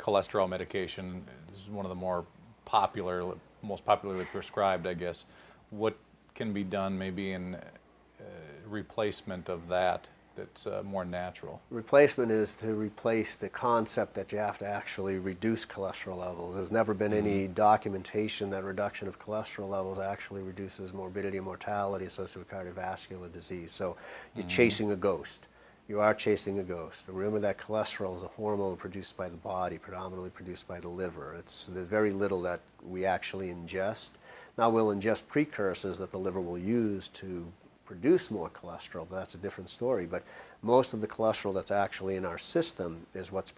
cholesterol medication is one of the most popularly prescribed, I guess. What can be done maybe in replacement of that that's more natural? Replacement is to replace the concept that you have to actually reduce cholesterol levels. There's never been any documentation that reduction of cholesterol levels actually reduces morbidity and mortality associated with cardiovascular disease. So you're chasing a ghost. You are chasing a ghost. And remember that cholesterol is a hormone produced by the body, predominantly produced by the liver. It's the very little that we actually ingest. Now we'll ingest precursors that the liver will use to produce more cholesterol, but that's a different story. But most of the cholesterol that's actually in our system is what's